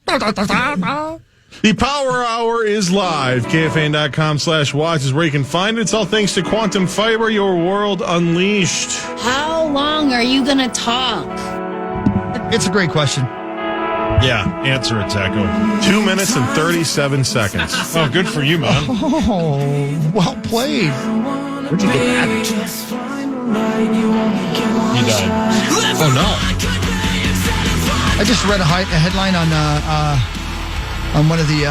The Power Hour is live. KFAN.com/watch is where you can find it. It's all thanks to Quantum Fiber, your world unleashed. How long are you going to talk? It's a great question. Yeah, answer it, Taco. 2 minutes and 37 seconds. Oh, good for you, man. Oh, well played. Where'd you get that? He died. Oh, no. I just read a headline on one of the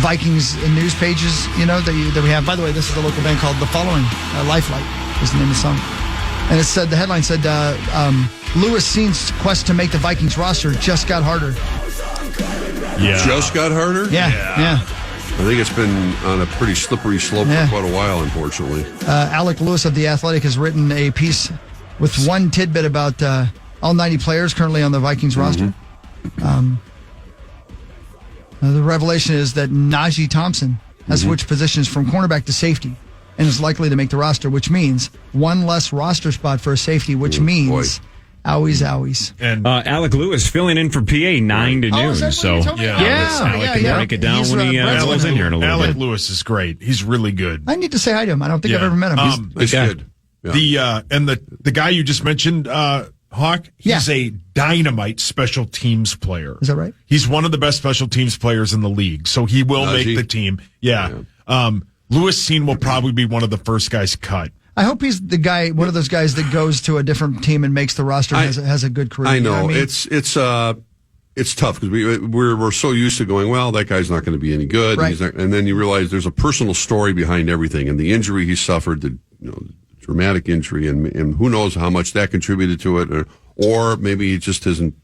Vikings news pages, that we have. By the way, this is a local band called The Following. Lifelight is the name of the song. And the headline said, Lewis Seen's quest to make the Vikings roster just got harder. Yeah. Just got harder? Yeah. I think it's been on a pretty slippery slope for quite a while, unfortunately. Alec Lewis of The Athletic has written a piece with one tidbit about all 90 players currently on the Vikings roster. The revelation is that Najee Thompson has switched positions from cornerback to safety and is likely to make the roster, which means one less roster spot for a safety, which means owies. And Alec Lewis filling in for PA 9 to noon. So Alec can break it down when he rolls in here in a little bit. Alec Lewis is great. He's really good. I need to say hi to him. I don't think I've ever met him. He's good. Yeah. The guy you just mentioned, Hawk, he's a dynamite special teams player. Is that right? He's one of the best special teams players in the league, so he will make the team. Yeah. Lewis Seen will probably be one of the first guys cut. I hope he's the guy, one of those guys that goes to a different team and makes the roster and has a good career. I know. You what I mean? It's tough because we're so used to going, well, that guy's not going to be any good, right. and then you realize there's a personal story behind everything, and the injury he suffered, the dramatic injury, and who knows how much that contributed to it, or maybe he just hasn't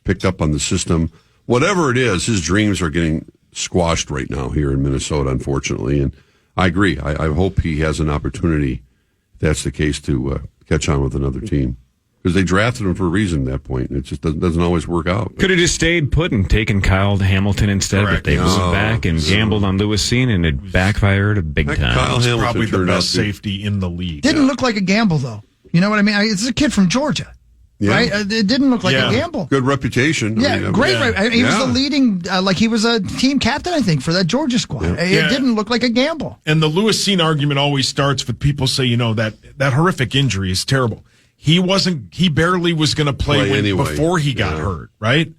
picked up on the system. Whatever it is, his dreams are getting squashed right now here in Minnesota, unfortunately. And I agree. I hope he has an opportunity, if that's the case, to catch on with another team. Because they drafted him for a reason at that point, and it just doesn't always work out. Could have just stayed put and taken Kyle Hamilton instead, but they went back and gambled on Lewis Seen, and it backfired big time. Kyle Hamilton probably the best safety in the league. Didn't look like a gamble, though. You know what I mean? It's a kid from Georgia. Yeah. Right? It didn't look like a gamble. Good reputation. Great. He was the leading, he was a team captain, I think, for that Georgia squad. It didn't look like a gamble. And the Lewis Seen argument always starts with people say, that horrific injury is terrible. He barely was going to play before he got hurt, right?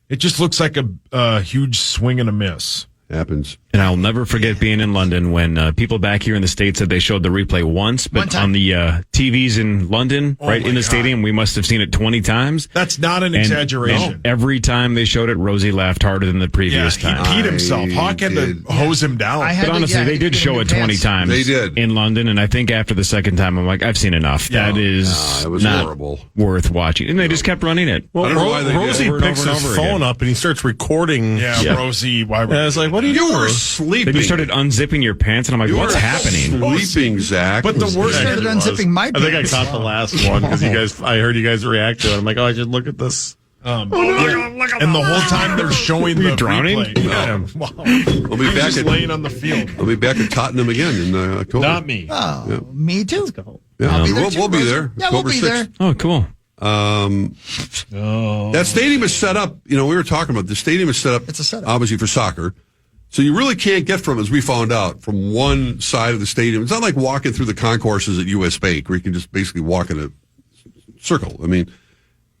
It just looks like a huge swing and a miss. Happens. And I'll never forget being in London when people back here in the States said they showed the replay once, but on the TVs in London, in the stadium, we must have seen it 20 times. That's not an exaggeration. No, every time they showed it, Rosie laughed harder than the previous time. He peed himself. Hawk had to hose him down. But honestly, they did show it 20 times they did. in London, and I think after the second time, I'm like, I've seen enough. That is it was not horrible. Worth watching. And they just kept running it. Well, I don't know why they Rosie did. picks his phone up and he starts recording. Rosie, why were I was like, what are you doing? You were sleeping. Then you started unzipping your pants, and I'm like, what's happening? Sleeping, Zach. But the worst started unzipping my pants. I think I caught the last one because I heard you guys react to it. I'm like, I should look at this. And the whole time they're showing the drowning? replay. We'll be back just laying on the field. We'll be back at Tottenham again in October. Not me. Oh, me too. Yeah, we'll be there. Yeah, we'll be there. Oh, cool. That stadium is set up. We were talking about the stadium is set up. It's a setup, obviously, for soccer. So you really can't get from, as we found out, from one side of the stadium. It's not like walking through the concourses at US Bank where you can just basically walk in a circle. I mean,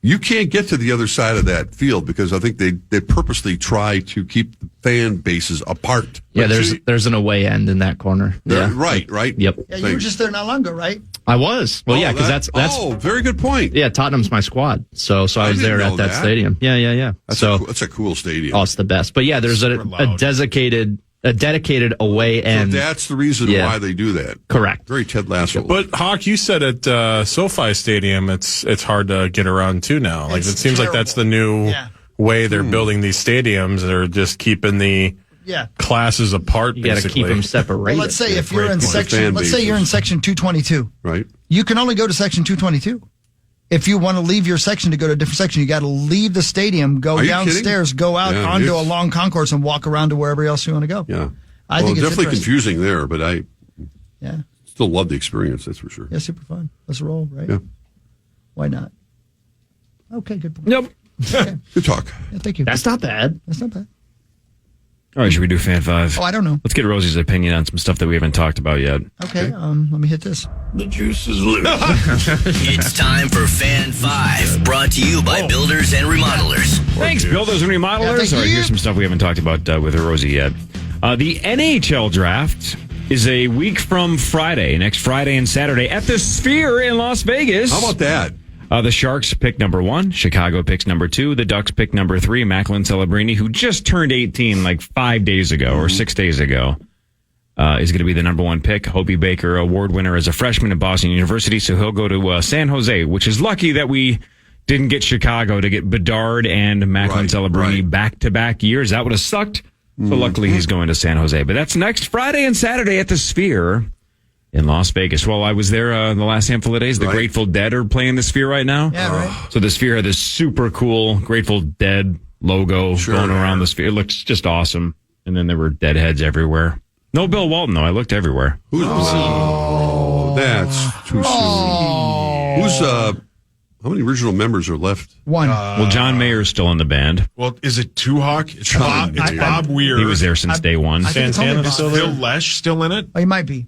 you can't get to the other side of that field because I think they purposely try to keep the fan bases apart. Yeah, there's an away end in that corner. Yeah, right. Yep. Yeah, you were just there not long ago, right? I was. Well, because that's. Oh, very good point. Yeah, Tottenham's my squad, so I was there at that stadium. Yeah. That's a cool stadium. Oh, it's the best. But yeah, there's a dedicated away end. So that's the reason why they do that. Correct. Very Ted Lasso. But Hawk, you said at SoFi Stadium, it's hard to get around too now. Like it seems like that's the new way they're building these stadiums. They're just keeping the classes apart. You got to keep them separated. Well, let's say if you're in section, you're in section 222, right? You can only go to section 222. If you want to leave your section to go to a different section, you got to leave the stadium, go downstairs, go out onto a long concourse, and walk around to wherever else you want to go. Yeah, I think it's definitely confusing there, but I still love the experience. That's for sure. Yeah, super fun. Let's roll, right? Yeah. Why not? Okay, good point. Nope. Good talk. Yeah, thank you. That's not bad. That's not bad. All right, should we do Fan 5? Oh, I don't know. Let's get Rosie's opinion on some stuff that we haven't talked about yet. Okay, let me hit this. The juice is loose. It's time for Fan 5, brought to you by Builders and Remodelers. Thanks, Builders and Remodelers. All right, here's some stuff we haven't talked about with Rosie yet. The NHL draft is a week from Friday, next Friday and Saturday at the Sphere in Las Vegas. How about that? The Sharks pick number 1. Chicago picks number 2. The Ducks pick number 3. Macklin Celebrini, who just turned 18 like 5 days ago or 6 days ago, is going to be the number 1 pick. Hobie Baker, award winner as a freshman at Boston University, so he'll go to San Jose, which is lucky that we didn't get Chicago to get Bedard and Macklin Celebrini back-to-back years. That would have sucked. So luckily he's going to San Jose. But that's next Friday and Saturday at the Sphere in Las Vegas. Well, I was there the last handful of days. The Grateful Dead are playing the Sphere right now. Yeah, right. So the Sphere had this super cool Grateful Dead logo going around the Sphere. It looks just awesome. And then there were deadheads everywhere. No Bill Walton, though. I looked everywhere. That's too soon. Who's how many original members are left? 1. Well, John Mayer's still in the band. Well, is it Two Hawk? It's Bob Weir. He was there since day one. Santana's still there. Phil Lesh still in it? Oh, he might be.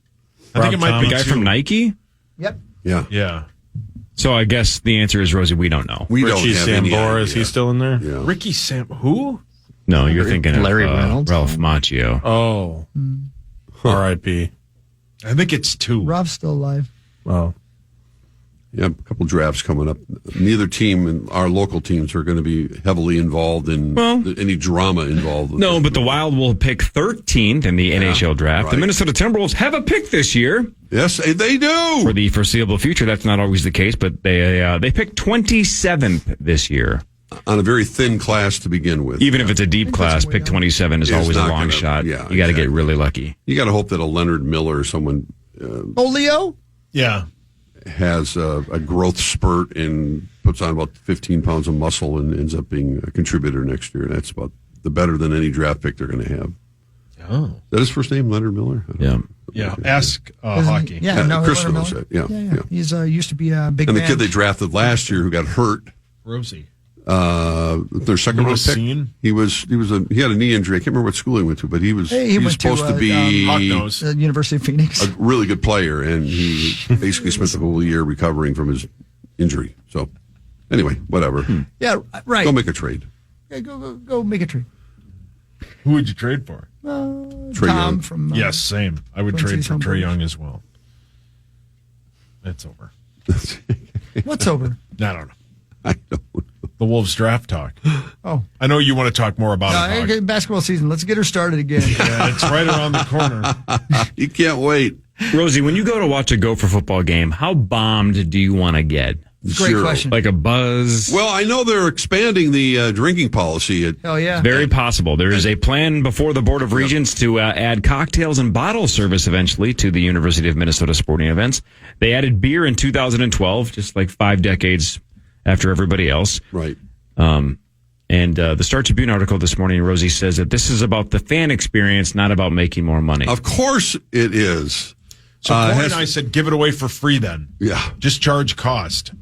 I think it might be the guy from Nike? Yep. Yeah. So I guess the answer is, Rosie, we don't know. We Richie don't have any Sambora, idea. is he still in there? Yeah. Ricky Sam. Who? No, you're thinking Larry of Reynolds? Ralph Macchio. Oh. R.I.P. I think it's 2. Rob's still alive. Oh. Yeah, a couple drafts coming up. Neither team and our local teams are going to be heavily involved in any drama involved. No, but the Wild will pick 13th in the NHL draft. Right. The Minnesota Timberwolves have a pick this year. Yes, they do. For the foreseeable future, that's not always the case, but they picked 27th this year. On a very thin class to begin with. Even if it's a deep class, pick 27 is always a long shot. Yeah, you got to get really lucky. You got to hope that a Leonard Miller or someone Leo? Yeah. has a growth spurt and puts on about 15 pounds of muscle and ends up being a contributor next year. That's about the better than any draft pick they're going to have. Oh. Is that his first name, Leonard Miller? Yeah. Ask hockey. Yeah, no, Chris Leonard knows Miller. that. Yeah. He's used to be a big And the man. kid they drafted last year who got hurt, Rosie. their second round pick. He had a knee injury. I can't remember what school he went to, but he was supposed to be University of Phoenix. a really good player, and he basically spent the whole year recovering from his injury. So, anyway, whatever. Yeah, right. Go make a trade. Yeah, go make a trade. Who would you trade for? Trae Tom Young. from Yes, same. I would trade for Trae Young as well. It's over. What's over? I don't know. I don't know. The Wolves draft talk. Oh. I know you want to talk more about it. Okay, basketball season. Let's get her started again. Yeah, it's right around the corner. You can't wait. Rosie, when you go to watch a Gopher football game, how bombed do you want to get? Great question. Like a buzz? Well, I know they're expanding the drinking policy. Oh, yeah. Very possible. There is a plan before the Board of Regents to add cocktails and bottle service eventually to the University of Minnesota sporting events. They added beer in 2012, just like 5 decades after everybody else. Right. And the Star Tribune article this morning, Rosie, says that this is about the fan experience, not about making more money. Of course it is. So Corey and I said, give it away for free then. Yeah. Just charge cost.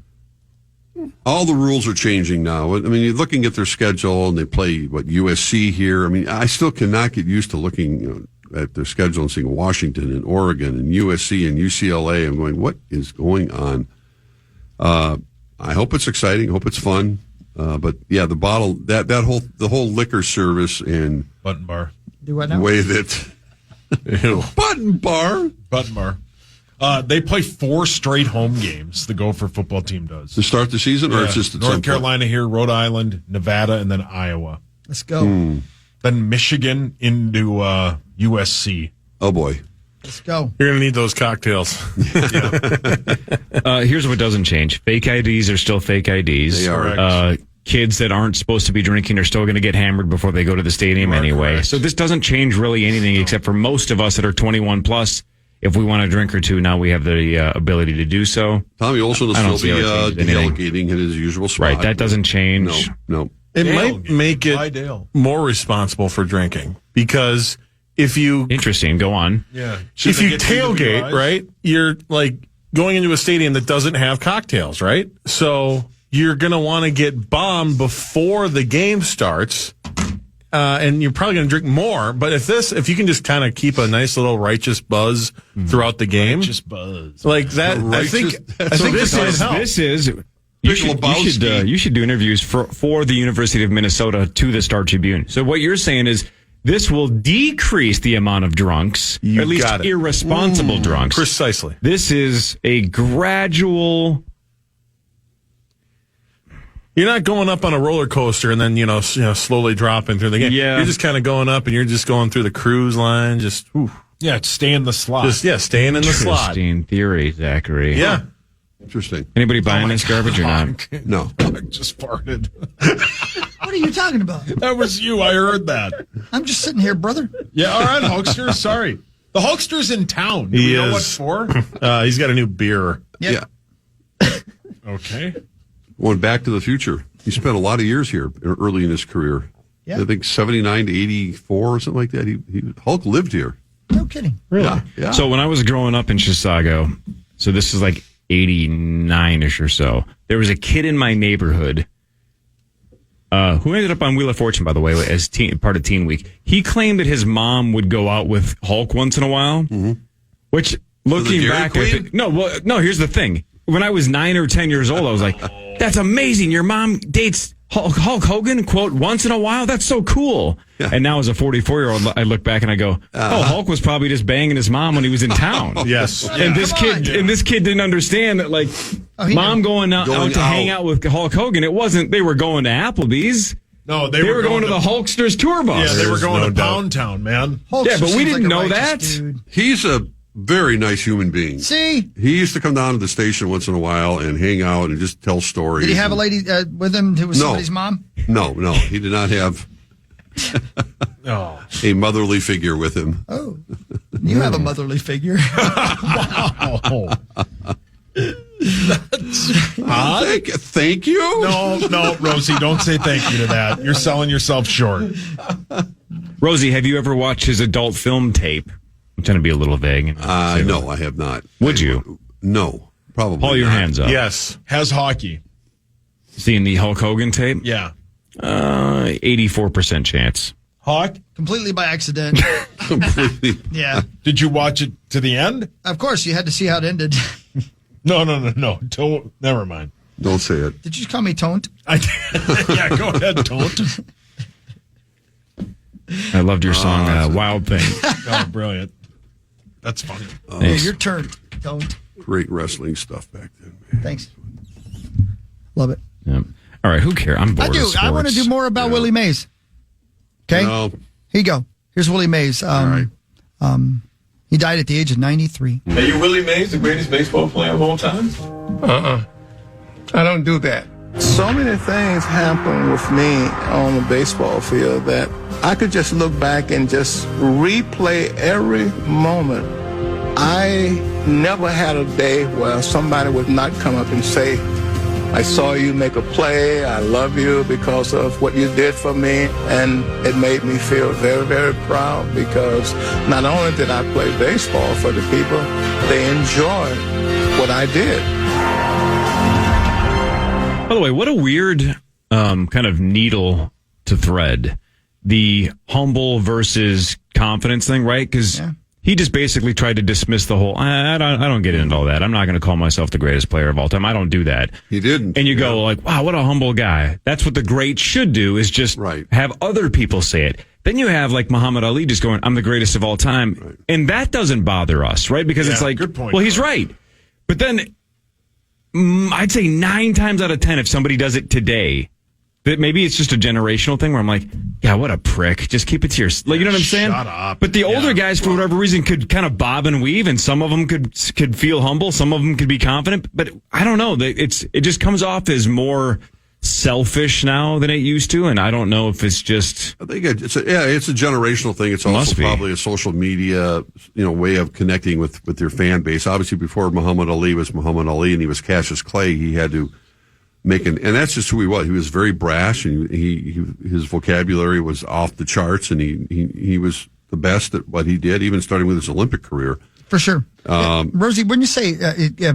All the rules are changing now. I mean, you're looking at their schedule, and they play, USC here. I mean, I still cannot get used to looking at their schedule and seeing Washington and Oregon and USC and UCLA. I'm going, what is going on? I hope it's exciting. I hope it's fun. But yeah, the bottle, the whole liquor service and Button bar. Do what now? way that button bar. They play 4 straight home games. The Gopher football team does To start the season, or it's just at some North point? Carolina here, Rhode Island, Nevada, and then Iowa. Let's go. Then Michigan into USC. Oh boy. Let's go. You're going to need those cocktails. Here's what doesn't change. Fake IDs are still fake IDs. They are. Kids that aren't supposed to be drinking are still going to get hammered before they go to the stadium anyway. Correct. So this doesn't change really anything except for most of us that are 21 plus. If we want a drink or two, now we have the ability to do so. Tommy Olson will I don't still see be how it changes anything. delegating in his usual spot. Right, that doesn't change. No. It Dale, might make Hi, it Dale. more responsible for drinking because if you Interesting. Go on. Yeah. if you tailgate, right, you're like going into a stadium that doesn't have cocktails, right? So you're going to want to get bombed before the game starts. And you're probably going to drink more. But if you can just kind of keep a nice little righteous buzz throughout the game. Righteous buzz. Like that. I think this is you should do interviews for the University of Minnesota to the Star Tribune. So what you're saying is this will decrease the amount of drunks, or at least irresponsible drunks. Precisely. This is a gradual. You're not going up on a roller coaster and then, slowly dropping through the game. Yeah. You're just kind of going up and you're just going through the cruise line. Just, stay in the slot. Staying in the slot. Interesting theory, Zachary. Yeah. Interesting. Anybody buying this garbage or not? No. I just farted. What are you talking about? That was you. I heard that. I'm just sitting here, brother. Yeah, all right, Hulkster. Sorry. The Hulkster's in town. Do you know what for? He's got a new beer. Yeah. Okay. Going back to the future. He spent a lot of years here early in his career. Yeah. I think 79 to 84 or something like that. Hulk lived here. No kidding. Really? Yeah. So when I was growing up in Chisago, so this is like 89-ish or so, there was a kid in my neighborhood who ended up on Wheel of Fortune, by the way, as part of Teen Week. He claimed that his mom would go out with Hulk once in a while, which looking back, here's the thing. When I was 9 or 10 years old, I was like, that's amazing. Your mom dates Hulk Hogan, quote, once in a while? That's so cool. Yeah. And now as a 44-year-old, I look back and I go, Hulk was probably just banging his mom when he was in town. Yes. And this kid didn't understand that, like, mom going out to hang out with Hulk Hogan, it wasn't, they were going to Applebee's. No, they were going to the Hulkster's tour bus. Yeah, they were going to Pound Town, man. Hulkster but we didn't like know that. Dude. He's a very nice human being. See? He used to come down to the station once in a while and hang out and just tell stories. Did he have a lady with him who was somebody's mom? No. He did not have a motherly figure with him. Oh. You have a motherly figure. Wow. Thank you? No, Rosie, don't say thank you to that. You're selling yourself short. Rosie, have you ever watched his adult film tape? I'm trying to be a little vague. No, I have not. Would you? No, probably Pull your not. hands up. Yes. Has hockey. Seeing the Hulk Hogan tape? Yeah. 84% chance. Hawk? Completely by accident. Completely. Yeah. Did you watch it to the end? Of course, you had to see how it ended. No. Don't, never mind. Don't say it. Did you just call me Ton't? Yeah, go ahead, don't. I loved your song, Wild Thing. Oh, brilliant. That's funny. Yeah, your turn, Ton't. Great wrestling stuff back then, man. Thanks. Love it. Yep. All right, who cares? I'm bored I do. of sports. I want to do more about Willie Mays. Okay? No. Here you go. Here's Willie Mays. All right. He died at the age of 93. Are you Willie Mays, the greatest baseball player of all time? I don't do that. So many things happen with me on the baseball field that I could just look back and just replay every moment. I never had a day where somebody would not come up and say, I saw you make a play, I love you because of what you did for me, and it made me feel very, very proud because not only did I play baseball for the people, they enjoyed what I did. By the way, what a weird kind of needle to thread. The humble versus confidence thing, right? Because he just basically tried to dismiss the whole, I don't get into all that. I'm not going to call myself the greatest player of all time. I don't do that. He didn't. And you go like, wow, what a humble guy. That's what the great should do, is just have other people say it. Then you have like Muhammad Ali just going, I'm the greatest of all time. Right. And that doesn't bother us, right? Because it's like, good point, well, he's right. But then I'd say 9 times out of 10, if somebody does it today, that maybe it's just a generational thing where I'm like, yeah, what a prick. Just keep it to yourself. Like, you know what I'm saying? Shut up. But the older guys, for whatever reason, could kind of bob and weave, and some of them could feel humble. Some of them could be confident. But I don't know. It just comes off as more selfish now than it used to, and I don't know if it's just. I think it's a generational thing. It's also probably a social media, way of connecting with your fan base. Obviously, before Muhammad Ali was Muhammad Ali and he was Cassius Clay, he had to and that's just who he was. He was very brash, and his vocabulary was off the charts, and he was the best at what he did, even starting with his Olympic career. For sure. Rosie, wouldn't you say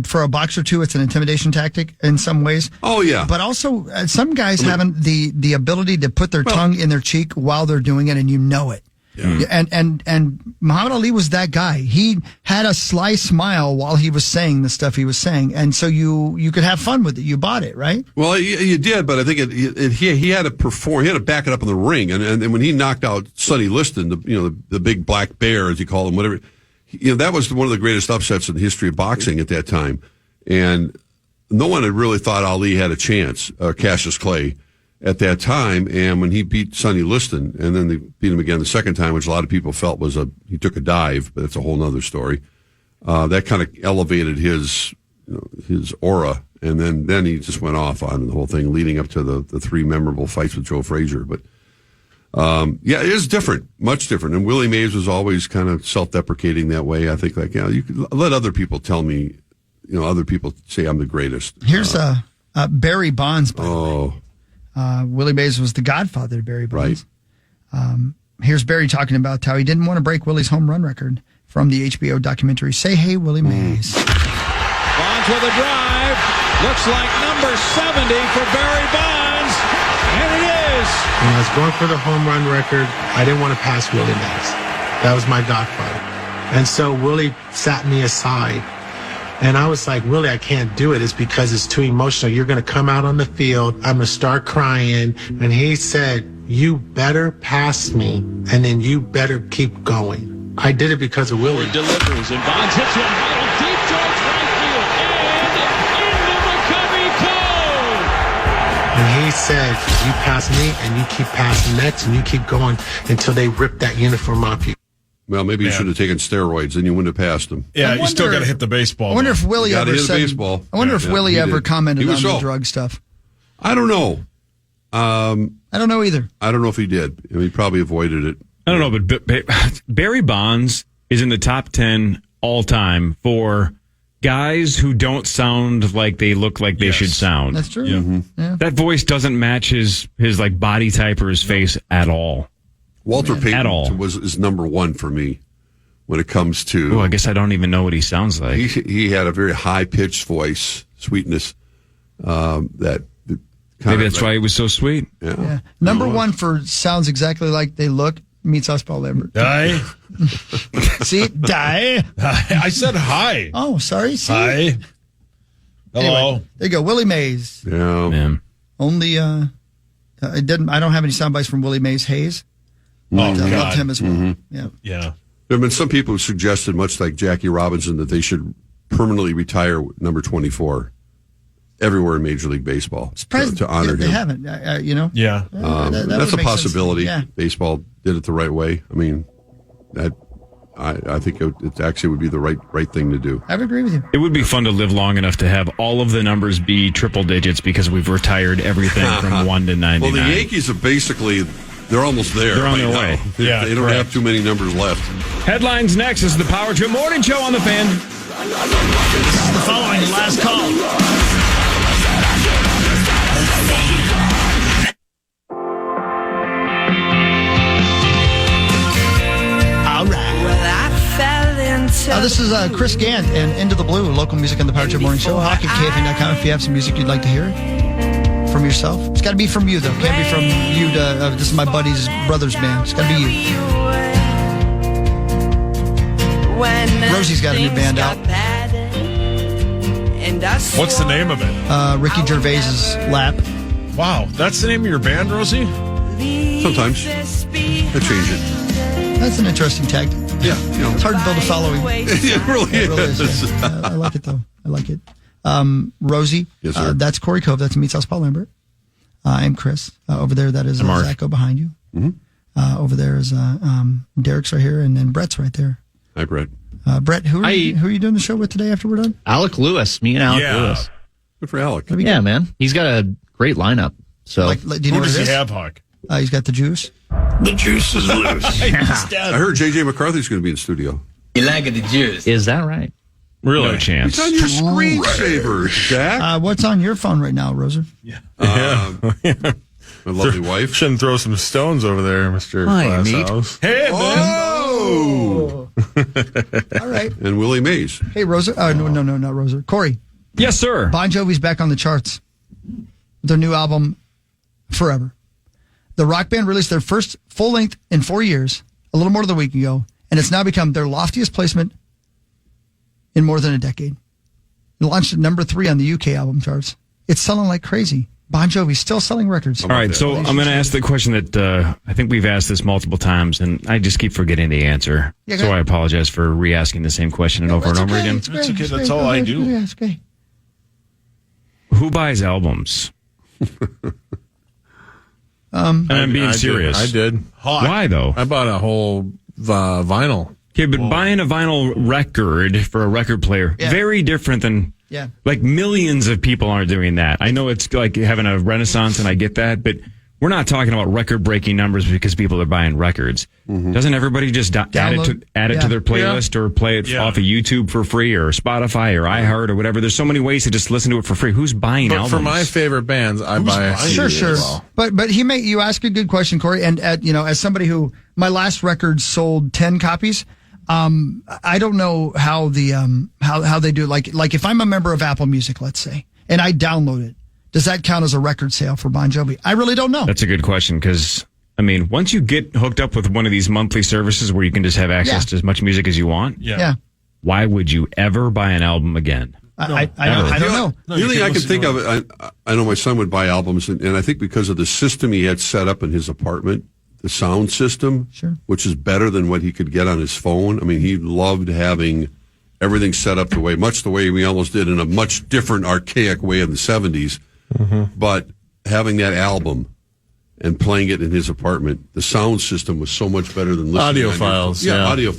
for a boxer too, it's an intimidation tactic in some ways? Oh yeah. But also, some guys having the ability to put their tongue in their cheek while they're doing it, and you know it. Yeah. And Muhammad Ali was that guy. He had a sly smile while he was saying the stuff he was saying, and so you could have fun with it. You bought it, right? Well, you did, but I think he had to perform. He had to back it up in the ring, and when he knocked out Sonny Liston, the big black bear as he called him, whatever. That was one of the greatest upsets in the history of boxing at that time. And no one had really thought Ali had a chance, Cassius Clay, at that time. And when he beat Sonny Liston, and then they beat him again the second time, which a lot of people felt he took a dive, but that's a whole nother story. That kind of elevated his aura. And then he just went off on the whole thing, leading up to the three memorable fights with Joe Frazier. But it is different, much different. And Willie Mays was always kind of self-deprecating that way. I think, you could let other people tell me, other people say I'm the greatest. Here's Barry Bonds, by the way. Willie Mays was the godfather of Barry Bonds. Right. Here's Barry talking about how he didn't want to break Willie's home run record from the HBO documentary Say Hey, Willie Mays. Bonds with a drive. Looks like number 70 for Barry Bonds. And it is. When I was going for the home run record, I didn't want to pass Willie Mays. That was my godfather. And so Willie sat me aside. And I was like, Willie, I can't do it. It's because it's too emotional. You're going to come out on the field. I'm going to start crying. And he said, you better pass me, and then you better keep going. I did it because of Willie. Delivers, and Bonds hits one right deep towards right field. And into McCovey Cove. And he said, you pass me, and you keep passing next, and you keep going until they rip that uniform off you. Well, maybe you should have taken steroids, and you wouldn't have passed them. Yeah, you still got to hit the baseball. I wonder if Willie ever said. Baseball. I wonder if Willie ever commented on the drug stuff. I don't know. I don't know either. I don't know if he did. He probably avoided it. I don't know, but Barry Bonds is in the top 10 all time for guys who don't sound like they look like they should sound. That's true. Mm-hmm. Yeah. That voice doesn't match his like body type or his face at all. Walter Payton is number one for me when it comes to. Oh, I guess I don't even know what he sounds like. He had a very high pitched voice, sweetness. That maybe that's why he was so sweet. Yeah. Number one for sounds exactly like they look. Meets us, Paul Lambert. Die. See, die. I said hi. Oh, sorry. See? Hi. Hello. Anyway, there you go, Willie Mays. Yeah. Man. Only I don't have any sound bites from Willie Mays Hayes. Loved him as well. Mm-hmm. Yeah. There have been some people who suggested, much like Jackie Robinson, that they should permanently retire number 24 everywhere in Major League Baseball to honor him. They haven't, Yeah. That's a possibility. Yeah. Baseball did it the right way. I mean, I think it actually would be the right thing to do. I would agree with you. It would be fun to live long enough to have all of the numbers be triple digits because we've retired everything from 1 to 99. Well, the Yankees are basically... They're almost there. They're on their way. Yeah, they don't have too many numbers left. Headlines next. This is the Power Trip Morning Show on the Fan. This is the following last call. All right. This is Chris Gant and Into the Blue, local music on the Power Trip Morning Show. Hockey at KFAN.com if you have some music you'd like to hear. From yourself. It's got to be from you, though. Can't be from you to this is my buddy's brother's band. It's got to be you. Rosie's got a new band out. What's the name of it? Ricky Gervais's Lap. Wow, that's the name of your band, Rosie? Sometimes. I change it. That's an interesting tactic. Yeah. It's hard to build a following. It really is. Yeah. I like it, though. I like it. Rosie, yes, sir. That's Corey Cove. That's Meets House Paul Lambert. I'm Chris. Over there, that is Zacho behind you. Mm-hmm. Over there is Derek's right here, and then Brett's right there. Hi, Brett. Brett, who are you doing the show with today after we're done? Alec Lewis. Me and Alec Lewis. Good for Alec. Yeah, man. He's got a great lineup. So, do you know who does he have, Huck? He's got the juice. The juice is loose. I heard J.J. McCarthy's going to be in the studio. You like the juice? Is that right? Really? No chance. It's on your screensaver, Jack. What's on your phone right now, Roser? Yeah. My lovely wife. Shouldn't throw some stones over there, Mr. Hi, mate. House. Hey, man. Oh. All right. And Willie Mays. Hey, Rosa. No, not Rosa. Corey. Yes, sir. Bon Jovi's back on the charts. Their new album, Forever. The rock band released their first full length in 4 years, a little more than a week ago, and it's now become their loftiest placement in more than a decade. It launched at number 3 on the UK album charts. It's selling like crazy. Bon Jovi's still selling records. All right, so I'm going to ask the question that I think we've asked this multiple times, and I just keep forgetting the answer. Yeah, so I apologize for re-asking the same question over and over again. That's okay. That's all I do. Yeah, it's okay. Who buys albums? And I'm being serious. I did. Why, though? I bought a whole vinyl. Okay, but buying a vinyl record for a record player, very different than, like, millions of people aren't doing that. I know it's like having a renaissance, and I get that, but we're not talking about record-breaking numbers because people are buying records. Doesn't everybody just add it to their playlist or play it off of YouTube for free or Spotify or iHeart or whatever? There's so many ways to just listen to it for free. Who's buying albums? For my favorite bands, I buy a CD Sure. as well. But you ask a good question, Corey, and as somebody who, my last record sold 10 copies, I don't know how how they do it. Like if I'm a member of Apple Music, let's say, and I download it, does that count as a record sale for Bon Jovi? I really don't know. That's a good question because, I mean, once you get hooked up with one of these monthly services where you can just have access to as much music as you want, why would you ever buy an album again? I don't know. The only thing I can think of, I know my son would buy albums, and I think because of the system he had set up in his apartment, the sound system, which is better than what he could get on his phone. I mean, he loved having everything set up much the way we almost did in a much different, archaic way in the 70s. But having that album and playing it in his apartment, the sound system was so much better than listening. Audio files. Audio.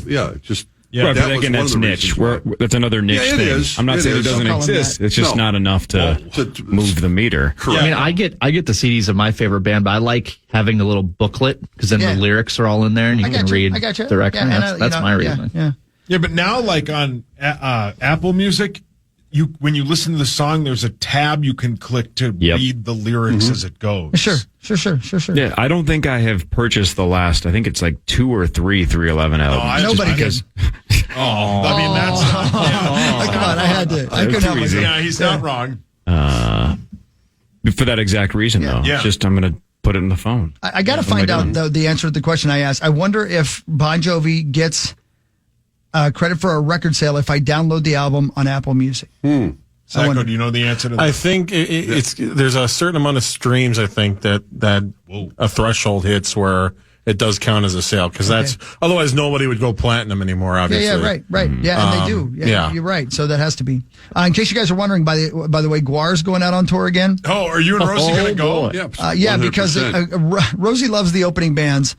Right, but again, that's niche. That's another niche thing. Is. I'm not saying it doesn't exist. It's just not enough to move the meter. Correct. I mean, I get the CDs of my favorite band, but I like having a little booklet because then the lyrics are all in there and you can read directly. That's my reason. Yeah, but now, like on Apple Music, when you listen to the song, there's a tab you can click to read the lyrics as it goes. Sure. Yeah, I don't think I have purchased the last. I think it's like 2 or 3 311 albums. Nobody does. I mean, that's come on, I had to. I couldn't help myself. Yeah, he's not wrong. For that exact reason, though. Yeah. Just I'm going to put it in the phone. I got to find out the answer to the question I asked. I wonder if Bon Jovi gets credit for a record sale if I download the album on Apple Music. Sacco, do you know the answer to that? I think it's there's a certain amount of streams. I think that a threshold hits where it does count as a sale because that's otherwise nobody would go platinum anymore. Obviously, right. Yeah, and they do. Yeah, you're right. So that has to be. In case you guys are wondering, by the way, Guar's going out on tour again. Oh, are you and Rosie going to go? Yeah, because Rosie loves the opening bands.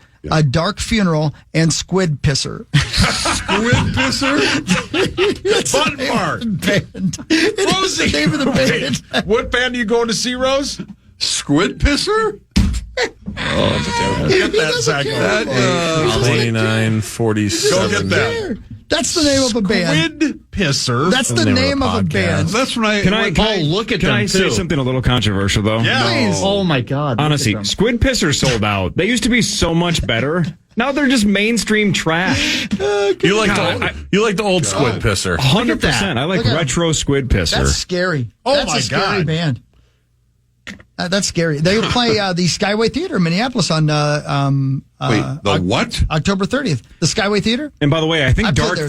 Dark Funeral and Squid Pisser. Squid Pisser? Fun part. What's the name of the band? What band are you going to see, Rose? Squid Pisser? Get that, Zach. 2947. Go get that. That's the name of a band. Squid Pisser. That's the name of a band. That's when I. Can I say something a little controversial though? Yeah. Please. Oh my God. Honestly, Squid Pisser sold out. They used to be so much better. Now they're just mainstream trash. You like the old Squid Pisser? 100%. I like retro Squid Pisser. That's scary. Oh that's my a scary God. band. That's scary. They play the Skyway Theater in Minneapolis on what? October 30th. The Skyway Theater. And by the way, I think I've played there.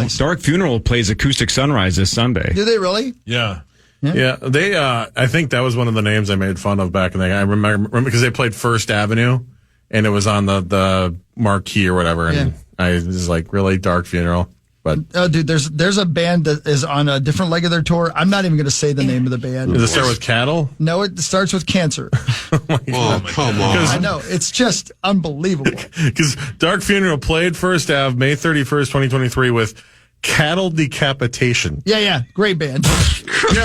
Dark Funeral plays Acoustic Sunrise this Sunday. Do they really? Yeah. They. I think that was one of the names I made fun of back in the day. I remember because they played First Avenue, and it was on the marquee or whatever, and I was like, really, Dark Funeral. But dude, there's a band that is on a different leg of their tour. I'm not even going to say the name of the band. Does it start with Cattle? No, it starts with Cancer. Oh, come on. I know. It's just unbelievable. Because Dark Funeral played First Ave May 31st, 2023 with Cattle Decapitation. Yeah. Great band.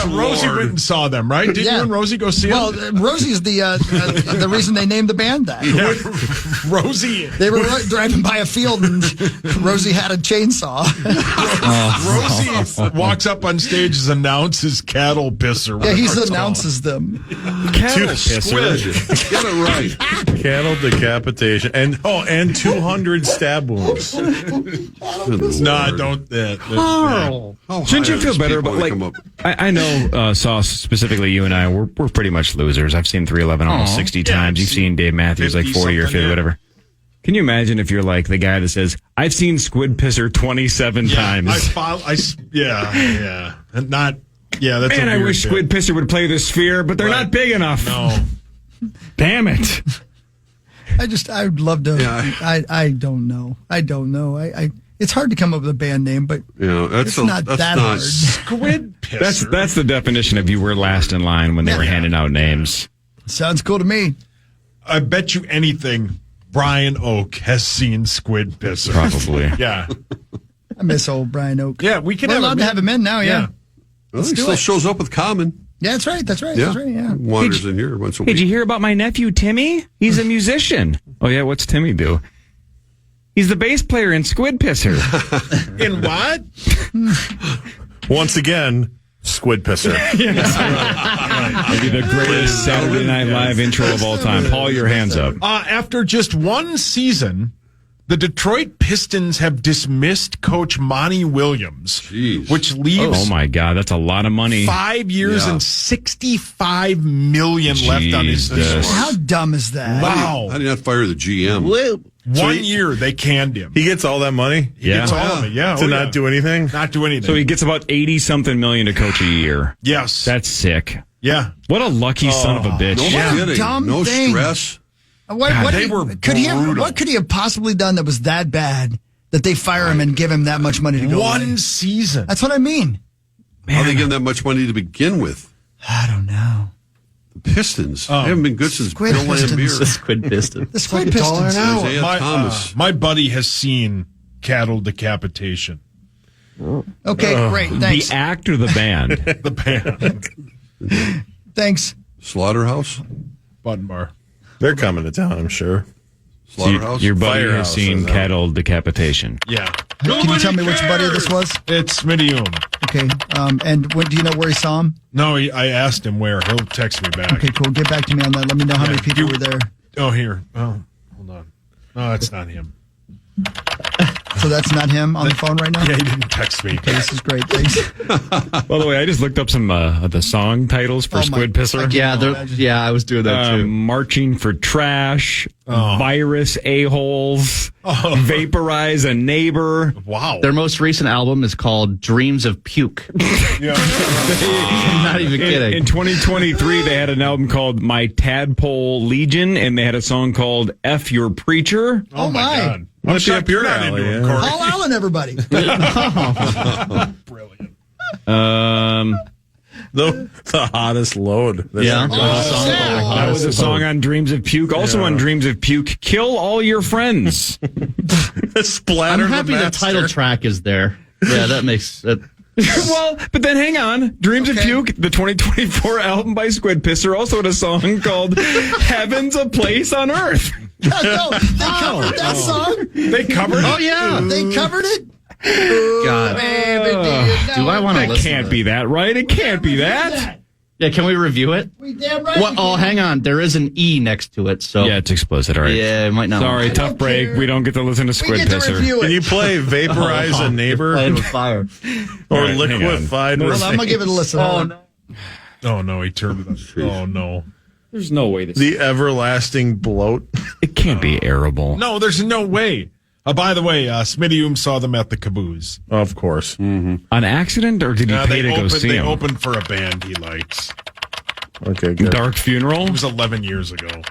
Rosie went and saw them, right? Didn't you and Rosie go see them? Well, Rosie's the reason they named the band that. Yeah. Rosie. They were driving by a field and Rosie had a chainsaw. Rosie walks up on stage and announces Cattle Pisser. Yeah, he announces them. Cattle Pisser. Get it right. Cattle Decapitation. And 200 stab wounds. No, don't. Shouldn't you feel better about I know Sauce, specifically you and I, we're pretty much losers. I've seen 311 almost 60 times. You've seen Dave Matthews like 40 or 50, whatever. Can you imagine if you're like the guy that says, I've seen Squid Pisser 27 times? That's Man, I wish Squid Pisser would play the Sphere, but they're not big enough. No. Damn it. I'd love to. Yeah. I don't know. It's hard to come up with a band name, but it's not that hard. Squid Pisser. That's the definition of you were last in line when they were handing out names. Sounds cool to me. I bet you anything Brian Oak has seen Squid Pisser. Probably. Yeah. I miss old Brian Oak. Yeah, we're allowed to have him in now, yeah. Well, he still shows up with Common. Yeah, that's right. Yeah. Wanders in here once a week. Did you hear about my nephew, Timmy? He's a musician. Oh, yeah, what's Timmy do? He's the bass player in Squid Pisser. In what? Once again, Squid Pisser. Maybe the greatest Saturday Night Live intro of all time. Paul, your hands up. After just one season, the Detroit Pistons have dismissed coach Monty Williams, which leaves... Oh, my God, that's a lot of money. 5 years and $65 million left on his deal. How dumb is that? Wow. How did he not fire the GM? 1 year, they canned him. He gets all that money? He gets all of it, To not do anything? Not do anything. So he gets about 80-something million to coach a year. Yes. That's sick. Yeah. What a lucky son of a bitch. No stress. What could he have possibly done that was that bad that they fire him and give him that much money to go away? Season. That's what I mean. How do they give him that much money to begin with? I don't know. The Pistons. They haven't been good since Bill Lambier. The Squid Pistons. The Squid Pistons. Isaiah Thomas. My buddy has seen Cattle Decapitation. Okay, great. Thanks. The act or the band? The band. Thanks. Slaughterhouse? Button Bar. They're coming to town, I'm sure. Slaughterhouse? Your buddy Firehouse has seen Cattle Decapitation. Yeah. Can you tell me which buddy this was? It's Smitty Oom. Okay. And do you know where he saw him? No, I asked him where. He'll text me back. Okay, cool. Get back to me on that. Let me know how many people were there. Oh, here. Oh, hold on. No, it's not him. So that's not him on the phone right now? Yeah, he didn't text me. Okay, this is great. Thanks. By the way, I just looked up some the song titles for Squid Pisser. Yeah, I was doing that too. Marching for Trash, Virus A-Holes, Vaporize a Neighbor. Wow. Their most recent album is called Dreams of Puke. Yeah. I'm not even kidding. In 2023, they had an album called My Tadpole Legion, and they had a song called F Your Preacher. Oh my God. I'm sure you're not into it, Corey. Paul Allen, everybody. Brilliant. The hottest load. That was a song on Dreams of Puke. Also on Dreams of Puke, Kill All Your Friends. Splatter. I'm happy the title track is there. Yeah, that makes it. Well, but then hang on. Dreams of Puke, the 2024 album by Squid Pisser, also had a song called Heaven's a Place on Earth. No, they covered that song. They covered it? Oh, yeah. They covered it? God. Do I want to listen? That can't be that, right? It can't be that. Yeah, can we review it? We damn right. Well, hang on. There is an E next to it, so. Yeah, it's explicit, all right. Yeah, it might not. Sorry, tough break. We don't get to listen to Squid Pisser. Can you play Vaporize a Neighbor? Playing with fire. Or Right, Liquefied? Hold on, I'm going to give it a listen. Oh, no. Oh, no, he turned it up. Oh, no. The's no way this. The Everlasting Bloat. It can't be arable. No, there's no way. By the way, Smitty Oom saw them at the Caboose. Of course. On accident, or did he pay to go see They him? opened for a band he likes. Okay, good. Dark Funeral? It was 11 years ago.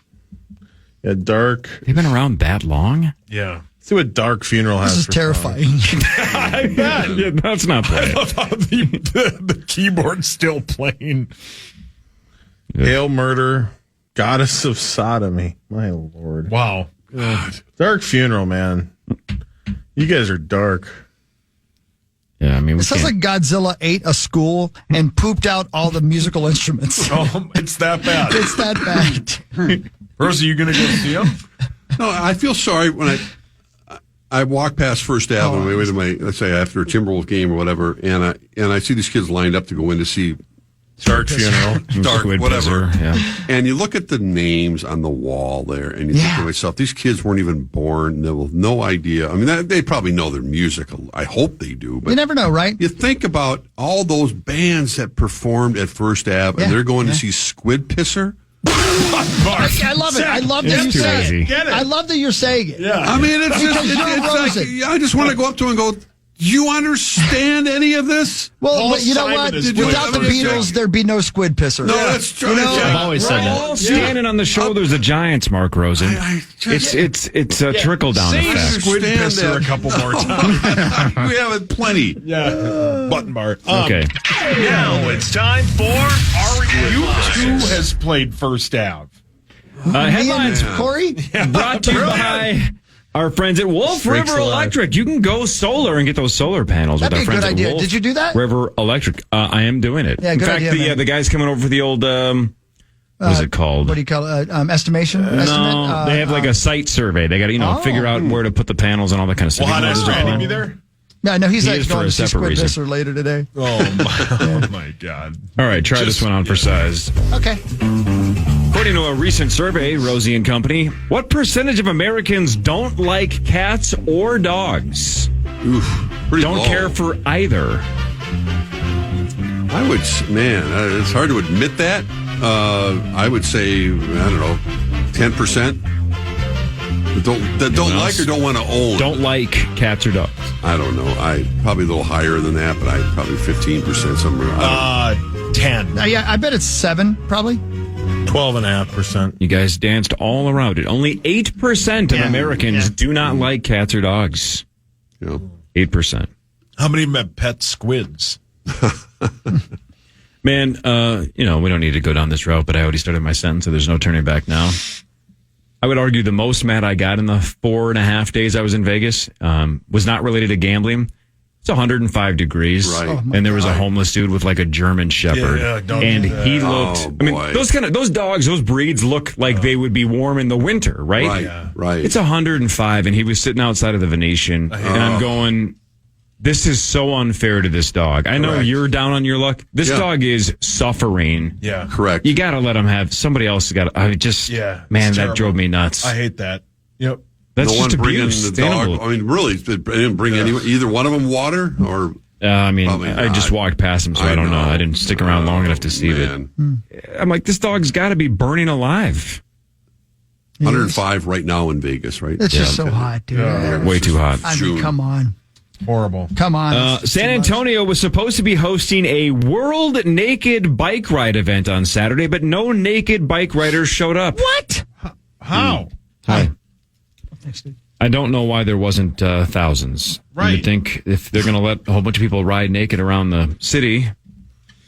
Yeah, Dark. They've been around that long? Yeah. See what Dark Funeral has. This is terrifying. I bet. Yeah, that's not I bad. love how the keyboard's still playing. Hail Murder. Goddess of Sodomy. My Lord. Wow. Dark Funeral, man. You guys are dark. Yeah, I mean, it sounds like Godzilla ate a school and pooped out all the musical instruments. Oh, it's that bad. It's that bad. Rose, are you going to go see him? No, I feel sorry when I walk past First Avenue, let's say after a Timberwolves game or whatever, and I see these kids lined up to go in to see Dark funeral, dark Squid whatever. Pisser, yeah. And you look at the names on the wall there, and you think to myself, these kids weren't even born. They have no idea. I mean, they probably know their music. I hope they do. But you never know, right? You think about all those bands that performed at First Ave, and they're going to see Squid Pisser. I love it. I love that you say it. I love that you're saying it. Yeah. I mean, it's like, I just want to go up to him and go, do you understand any of this? Well, you know what? Without the Beatles, there'd be no Squid Pisser. No, that's true. I've always said that. All standing on the shoulders of giants, Mark Rosen. It's a trickle down effect. Squid Pisser a couple more times. We have it plenty. Yeah. Button bar. Okay. Now it's time for U2 has played First Ave. Headlines, Corey? brought to you by our friends at Wolf River Electric. You can go solar and get those solar panels with our friends at Wolf Did you do that? River Electric. I am doing it. Yeah, in good fact, idea, the guy's coming over for the old, what is it called? What do you call it? Estimation? No, they have like a site survey. They got to, figure out where to put the panels and all that kind of stuff. Well, how does Randy be there? No, he's He is going for to a see separate Squid reason. Pisser later today. Oh my God. All right, try this one on for size. Okay. According to a recent survey, Rosie and Company, what percentage of Americans don't like cats or dogs? Pretty don't low. care for either. It's hard to admit that. I would say, I don't know, 10%. That don't like or don't want to own. Don't like cats or dogs. I don't know. I probably a little higher than that, but I probably 15% somewhere. 10. Yeah, I bet it's 7, probably. 12.5%. You guys danced all around it. Only 8% of Americans do not like cats or dogs. Yeah. 8%. How many met pet squids? Man, we don't need to go down this route, but I already started my sentence, so there's no turning back now. I would argue the most mad I got in the 4.5 days I was in Vegas was not related to gambling. It's 105 degrees, right. And there was a homeless dude with like a German Shepherd, and he looked. I mean, those dogs, those breeds look like they would be warm in the winter, right? Right, yeah. Right. It's 105, and he was sitting outside of the Venetian, and I'm going, this is so unfair to this dog. I know you're down on your luck. This dog is suffering. Yeah, correct. You got to let him have. Somebody else got. Man, that drove me nuts. I hate that. Yep. That's no just one bringing abuse. the dog. I mean, really, they didn't bring either one of them water or. I just walked past him, so I don't know. I didn't stick around long enough to see it. I'm like, this dog's got to be burning alive. 105 right now in Vegas, right? It's just so hot, dude. Way too hot. I mean, come on. Horrible. Come on. San Antonio was supposed to be hosting a World Naked Bike Ride event on Saturday, but no naked bike riders showed up. What? How? Hi. I don't know why there wasn't thousands. Right. You'd think if they're going to let a whole bunch of people ride naked around the city,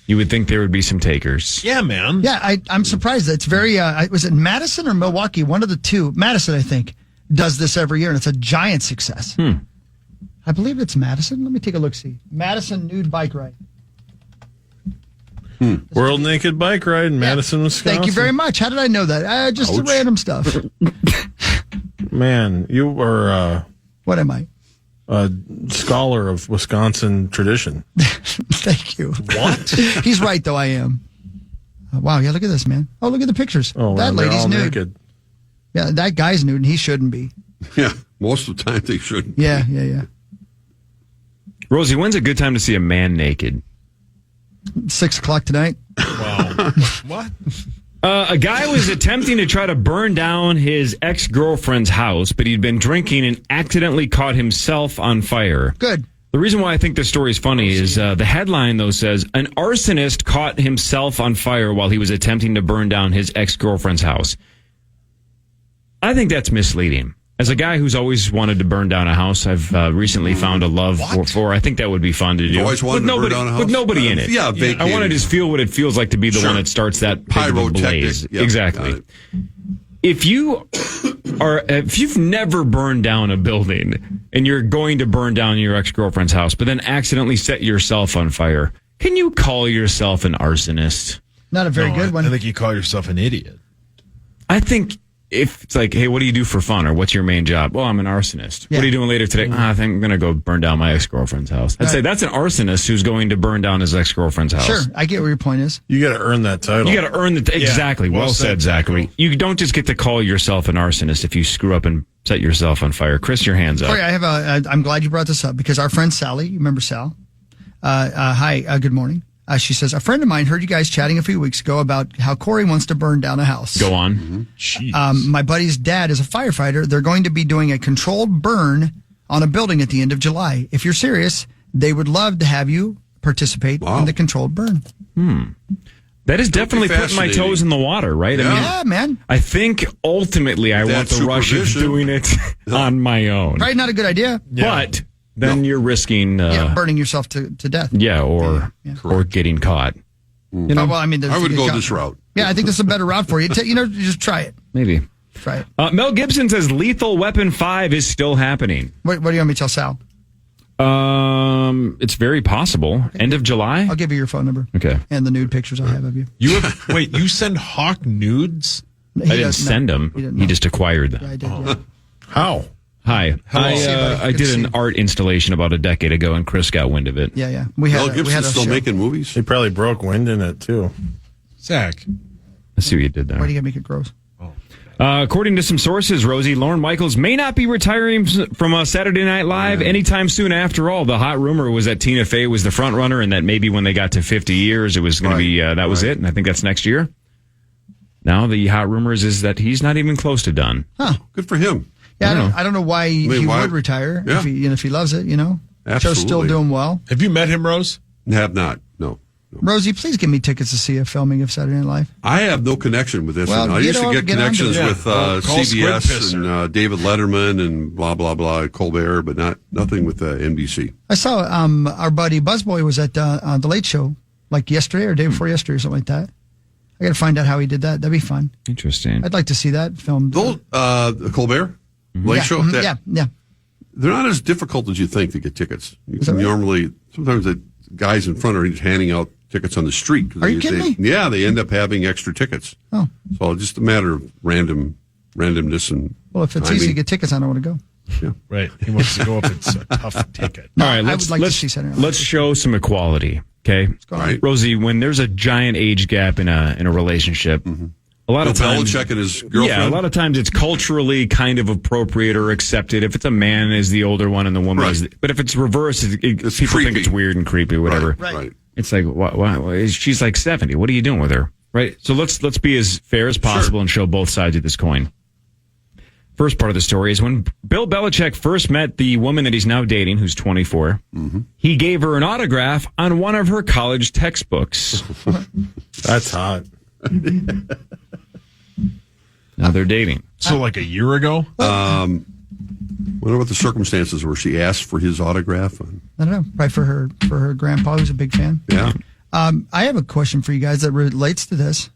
you would think there would be some takers. Yeah, man. Yeah, I'm surprised. It's very, was it Madison or Milwaukee? One of the two. Madison, I think, does this every year, and it's a giant success. I believe it's Madison. Let me take a look-see. Madison Nude Bike Ride. World Naked Bike Ride in Madison, Wisconsin. Thank you very much. How did I know that? Just random stuff. Man, you were... what am I? A scholar of Wisconsin tradition. Thank you. What? He's right, though. I am. Wow, yeah, look at this, man. Oh, look at the pictures. Oh, that lady's nude. Naked. Yeah, that guy's nude, and he shouldn't be. Yeah, most of the time they shouldn't. Yeah. Rosie, when's a good time to see a man naked? 6 o'clock tonight. Wow. What? A guy was attempting to try to burn down his ex-girlfriend's house, but he'd been drinking and accidentally caught himself on fire. Good. The reason why I think this story is funny is the headline, though, says, an arsonist caught himself on fire while he was attempting to burn down his ex-girlfriend's house. I think that's misleading. As a guy who's always wanted to burn down a house, I've recently found a love for. I think that would be fun to do. You always wanted to burn down a house? With nobody in it. Yeah, I want to just feel what it feels like to be the one that starts that big of a blaze. Yep, exactly. if you've never burned down a building and you're going to burn down your ex-girlfriend's house, but then accidentally set yourself on fire, can you call yourself an arsonist? Not a very good one. I think you call yourself an idiot. I think if it's like, hey, what do you do for fun, or what's your main job? Well, I'm an arsonist. Yeah. What are you doing later today? I think I'm going to go burn down my ex-girlfriend's house. I'd say that's an arsonist who's going to burn down his ex-girlfriend's house. Sure, I get what your point is. You got to earn that title. You got to earn exactly. Well said, Zachary. You don't just get to call yourself an arsonist if you screw up and set yourself on fire. Chris, your hands up. Corey, I'm glad you brought this up because our friend Sally, you remember Sal? Hi, good morning. She says, a friend of mine heard you guys chatting a few weeks ago about how Corey wants to burn down a house. Go on. My buddy's dad is a firefighter. They're going to be doing a controlled burn on a building at the end of July. If you're serious, they would love to have you participate in the controlled burn. That is definitely putting my toes in the water, right? Yeah, I mean, man. I think ultimately I want the rush of doing it on my own. Probably not a good idea. But then you're risking burning yourself to death. Yeah, or getting caught. You know? I would go this route. Yeah, I think this is a better route for you. Just try it. Maybe. Try it. Mel Gibson says Lethal Weapon 5 is still happening. What do you want me to tell Sal? It's very possible. Okay. End of July? I'll give you your phone number. Okay. And the nude pictures I have of you. Wait, you send Hawk nudes? I didn't send them. He just acquired them. Yeah, I did, yeah. How? Hi. I did an art installation about a decade ago, and Chris got wind of it. Yeah. Mel Gibson's still making movies? He probably broke wind in it, too. Zach. Let's see what you did there. Why do you got to make it gross? According to some sources, Rosie, Lorne Michaels may not be retiring from Saturday Night Live anytime soon. After all, the hot rumor was that Tina Fey was the front runner, and that maybe when they got to 50 years, it was going to be that was it. And I think that's next year. Now the hot rumors is that he's not even close to done. Huh? Good for him. Yeah, I don't know why he would retire if he loves it. Absolutely. Show's still doing well. Have you met him, Rose? Have not. No. Rosie, please give me tickets to see a filming of Saturday Night Live. I have no connection with this. Well, I used to get connections with CBS and David Letterman and blah blah blah, Colbert, but nothing with NBC. I saw our buddy Buzzboy was at the Late Show like yesterday or day before yesterday or something like that. I got to find out how he did that. That'd be fun. Interesting. I'd like to see that filmed. Colbert Late Show. Yeah. They're not as difficult as you think to get tickets. You can normally sometimes the guys in front are getting out tickets on the street. Are you kidding me? Yeah, they end up having extra tickets. Oh, so just a matter of randomness and. Well, if it's easy to get tickets, I don't want to go. Yeah, right. He wants to go if it's a tough ticket. All right, let's show some equality. Okay, right. Rosie, when there's a giant age gap in a relationship, a lot of times Belichick and his girlfriend. Yeah, a lot of times it's culturally kind of appropriate or accepted. If it's a man is the older one and the woman is, but if it's reversed, people creepy. think it's weird and creepy, or whatever. Right. It's like, she's like 70. What are you doing with her? Right. So let's be as fair as possible and show both sides of this coin. First part of the story is when Bill Belichick first met the woman that he's now dating, who's 24, he gave her an autograph on one of her college textbooks. That's hot. Now they're dating. So like a year ago? Wonder what the circumstances were. She asked for his autograph. I don't know. Probably for her grandpa, who's a big fan. Yeah. I have a question for you guys that relates to this.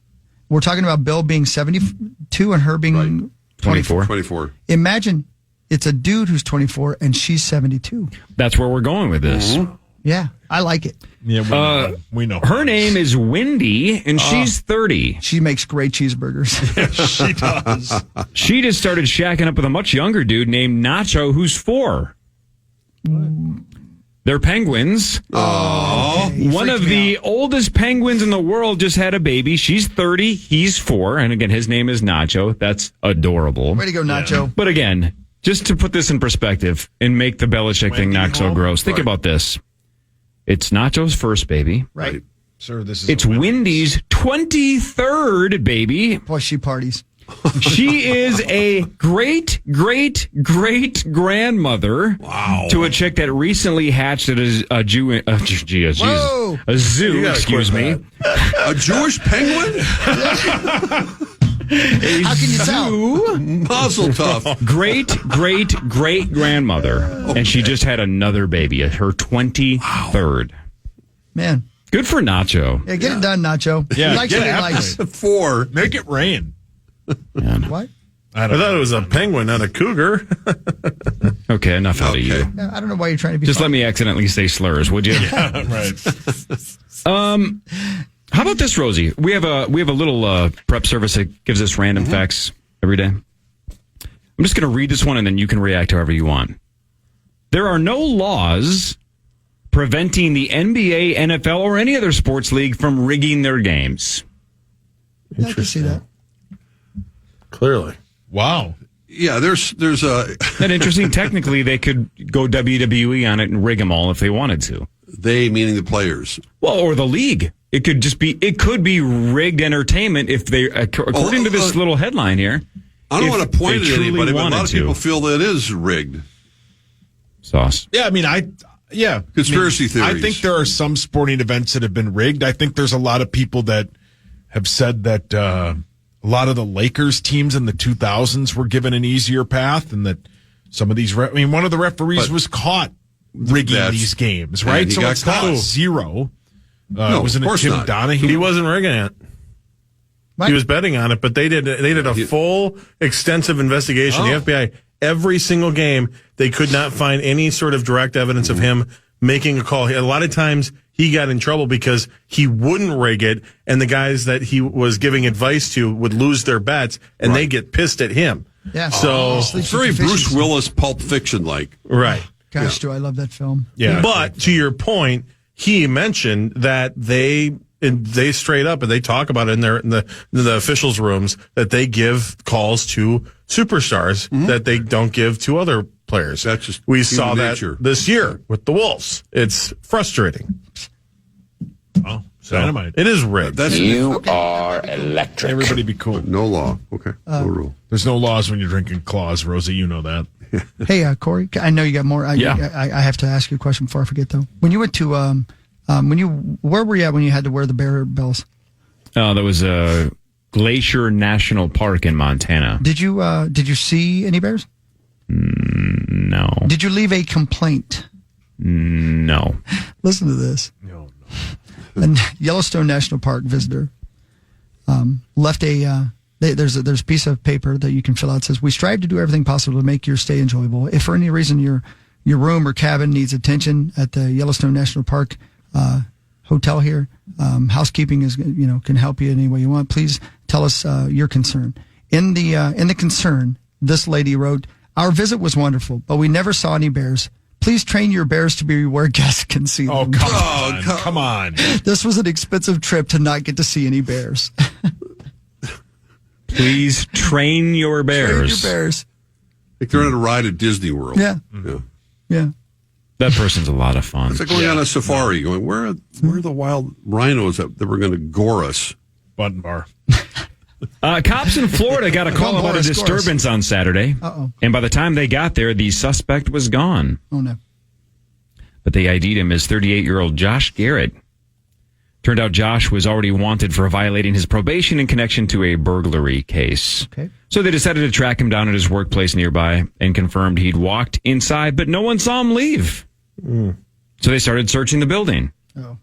We're talking about Bill being 72 and her being 24. Imagine it's a dude who's 24 and she's 72. That's where we're going with this. Yeah, I like it. Yeah, we know. Her name is Wendy, and she's 30. She makes great cheeseburgers. She does. She just started shacking up with a much younger dude named Nacho, who's 4. They're penguins. Oh, one of the oldest penguins in the world just had a baby. She's 30. He's 4. And again, his name is Nacho. That's adorable. Way to go, Nacho. Yeah. But again, just to put this in perspective and make the Belichick thing not so gross, think about this. It's Nacho's first baby. Right. Sir, it's Wendy's 23rd baby. Boy, she parties. She is a great grandmother to a chick that recently hatched at a zoo. Excuse me, a Jewish penguin. How can you tell? Muzzle tough. Great grandmother, and she just had another baby, her 23rd. Man, good for Nacho. Yeah, get it done, Nacho. Yeah, he likes what he likes. 4. Make it rain. What? I thought it was a penguin, not a cougar. Okay, enough out of you. I don't know why you're trying to be Just funny. let me accidentally say slurs, would you? Yeah, right. How about this, Rosie? We have a little prep service that gives us random facts every day. I'm just going to read this one, and then you can react however you want. There are no laws preventing the NBA, NFL, or any other sports league from rigging their games. I can see that. Clearly. Wow. Yeah, there's a... That interesting. Technically, they could go WWE on it and rig them all if they wanted to. They, meaning the players. Well, or the league. It could be rigged entertainment if they, according to this little headline here. I don't want to point at anybody, but a lot of people feel that it is rigged. Sauce. Yeah, I mean, conspiracy theories. I think there are some sporting events that have been rigged. I think there's a lot of people that have said that a lot of the Lakers teams in the 2000s were given an easier path, and that some of these, one of the referees was caught rigging these games, right? He so got it's caught. not zero. No, wasn't of it course Tim not. Donahue? He wasn't rigging it. What? He was betting on it, but they did a full, extensive investigation. The FBI, every single game, they could not find any sort of direct evidence of him making a call. A lot of times he got in trouble because he wouldn't rig it, and the guys that he was giving advice to would lose their bets, and they get pissed at him. Yeah. So it's very Bruce Willis Pulp Fiction like. Right. Gosh, do I love that film. Yeah. But to your point, he mentioned that they straight up, and they talk about it in the officials' rooms, that they give calls to superstars that they don't give to other players. That's just we saw that nature. this year with the Wolves. It's frustrating. Oh, dynamite. It is rigged. You are electric. Everybody be cool. No law. Okay. No rule. There's no laws when you're drinking claws, Rosie. You know that. Hey, Corey, I know you got more. I have to ask you a question before I forget, though. When you went to, where were you at when you had to wear the bear bells? That was Glacier National Park in Montana. Did you see any bears? No. Did you leave a complaint? No. Listen to this. No. A Yellowstone National Park visitor left there's a piece of paper that you can fill out. It says, "We strive to do everything possible to make your stay enjoyable. If for any reason your room or cabin needs attention at the Yellowstone National Park hotel here, housekeeping can help you any way you want. Please tell us your concern." In the concern, this lady wrote, "Our visit was wonderful, but we never saw any bears. Please train your bears to be where guests can see them." Come on. This was an expensive trip to not get to see any bears. Please train your bears. Train your bears. Like they're on a ride at Disney World. Yeah. Yeah. That person's a lot of fun. It's like going on a safari, going, where are the wild rhinos that were going to gore us? Button bar. Cops in Florida got a call about a disturbance on Saturday. Uh-oh. And by the time they got there, the suspect was gone. Oh, no. But they ID'd him as 38-year-old Josh Garrett. Turned out Josh was already wanted for violating his probation in connection to a burglary case. Okay. So they decided to track him down at his workplace nearby and confirmed he'd walked inside, but no one saw him leave. So they started searching the building. Oh.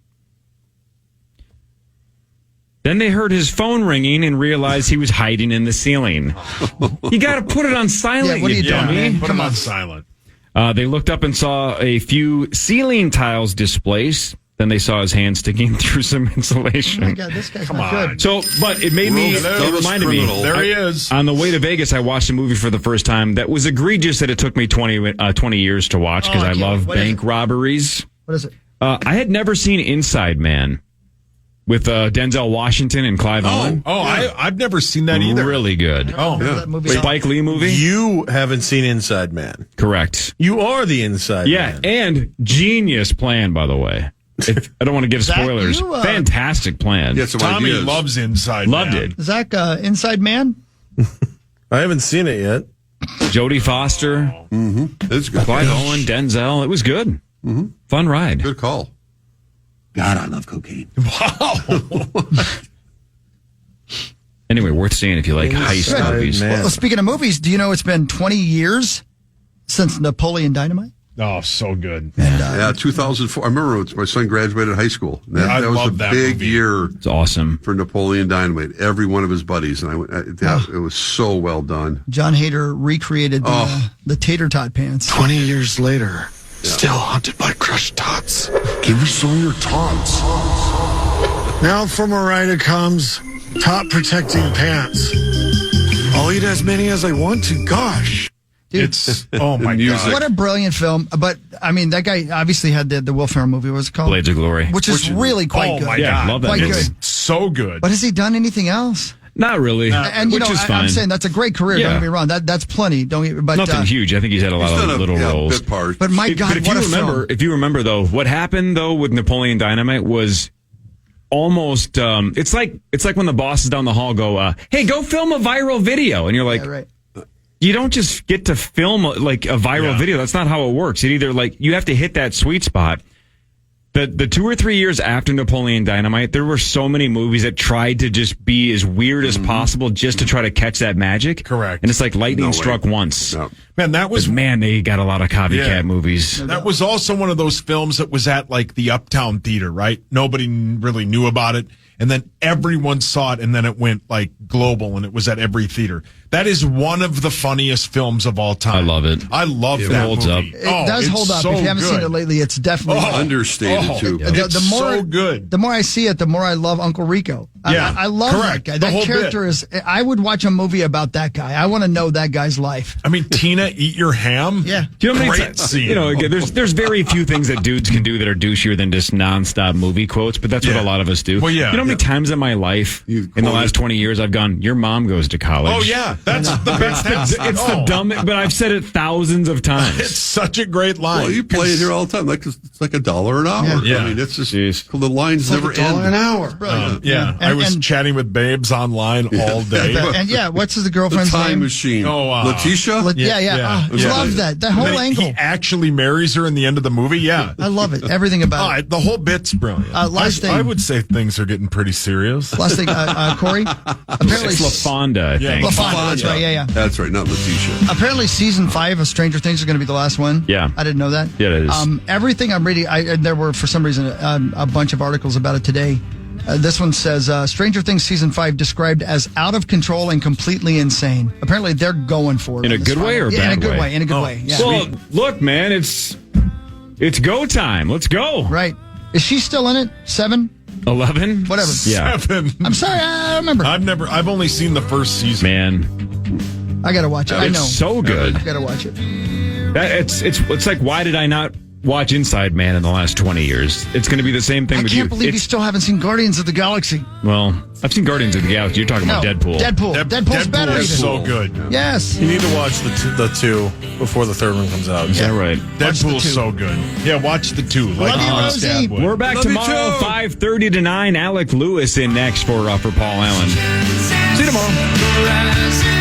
Then they heard his phone ringing and realized he was hiding in the ceiling. You got to put it on silent, what are you doing, dummy. man? Put him on silent. They looked up and saw a few ceiling tiles displaced. Then they saw his hand sticking through some insulation. Oh my God, this guy's not good. So, but it made me, it reminded me. There he is. On the way to Vegas, I watched a movie for the first time that was egregious that it took me 20 years to watch because I love bank robberies. What is it? I had never seen Inside Man with Denzel Washington and Clive Owen. I've never seen that either. Really good. That movie. Spike Lee movie? You haven't seen Inside Man. Correct. You are the Inside Man. Yeah, and genius plan, by the way. I don't want to give spoilers. Fantastic plan. Yeah, some Tommy ideas. loves Inside Loved Man. it. Zach, Inside Man? I haven't seen it yet. Jodie Foster, It's good. Clive Owen, Denzel. It was good. Fun ride. Good call. God, I love cocaine. Anyway, worth seeing if you like heist Inside movies. Man. Well, speaking of movies, do you know it's been 20 years since Napoleon Dynamite? Oh, so good. And, 2004. I remember my son graduated high school. That was a big year. It's awesome for Napoleon Dynamite. Every one of his buddies, and it was so well done. John Hader recreated the tater tot pants. 20 years later, still haunted by crushed tots. Give me some of your tots. Now from Orida comes tot protecting pants. I'll eat as many as I want to. Gosh. Dude, it's oh my god! What a brilliant film! But I mean, that guy obviously had the Will Ferrell movie. What was it called? Blades of Glory, which is really quite good. Oh my god, love that. Quite it's good. So good. But has he done anything else? Not really, and which is fine. I'm saying that's a great career. Yeah. Don't get me wrong. That's plenty. But nothing huge. I think he's had a lot of little roles. Bit parts. But my God, if you remember though, what happened though with Napoleon Dynamite was almost. It's like when the bosses down the hall go, "Hey, go film a viral video," and you're like. Yeah, right. You don't just get to film like a viral video. That's not how it works. It either you have to hit that sweet spot. The 2 or 3 years after Napoleon Dynamite, there were so many movies that tried to just be as weird as possible just to try to catch that magic. Correct. And it's like lightning struck once. No. Man, that was they got a lot of copycat movies. That was also one of those films that was at like the Uptown Theater, right? Nobody really knew about it. And then everyone saw it, and then it went like global, and it was at every theater. That is one of the funniest films of all time. I love it. I love that holds movie. up. It does hold up. So if you haven't seen good. it lately, it's definitely understated too. It's so good. The more I see it, the more I love Uncle Rico. Yeah, I love that guy. That character is. I would watch a movie about that guy. I want to know that guy's life. I mean, Tina, eat your ham. Yeah, do you know how many great scene. You know, there's very few things that dudes can do that are douchier than just nonstop movie quotes. But that's what a lot of us do. Well, yeah. You know how many times in my life, in the last 20 years, I've gone, "Your mom goes to college." Oh yeah, that's the best. It's the dumb, but I've said it thousands of times. It's such a great line. Well, you play it here all the time. Like it's like $1 an hour. Yeah. I mean, it's just the lines never end. $1 an hour. Brilliant. I was chatting with babes online all day. And what's the girlfriend's Time name? Machine. Oh, Letitia. Love that. That whole angle. He actually marries her in the end of the movie. Yeah, I love it. Everything about it. The whole bit's brilliant. Last thing, I would say things are getting pretty serious. Last thing, Corey. Apparently, it's LaFonda, I think. LaFonda, that's right. Yeah. That's right, not Letitia. Apparently, season 5 of Stranger Things is going to be the last one. Yeah, I didn't know that. Yeah, it is. Everything I'm reading, there were for some reason a bunch of articles about it today. This one says Stranger Things season 5 described as out of control and completely insane. Apparently, they're going for it in a good way or a bad in a good way. In a good way. Yeah. Well, look, man, it's go time. Let's go. Right? Is she still in it? 7? 11? Whatever. Yeah. 7. I'm sorry, I don't remember. I've only seen the first season. Man, I gotta watch it. I know. It's so good. I gotta watch it. It's like, why did I not watch Inside Man in the last 20 years? It's going to be the same thing with you. I can't believe you still haven't seen Guardians of the Galaxy. Well, I've seen Guardians of the Galaxy. You're talking about Deadpool. Deadpool's better. Is so good. Yes. You need to watch the 2 before the third one comes out. Is that right? Deadpool's so good. Yeah, watch the 2. Like Love you, honest Rosie. dad would. We're back tomorrow, 5:30 to 9. Alec Lewis in next for Paul Allen. See you tomorrow.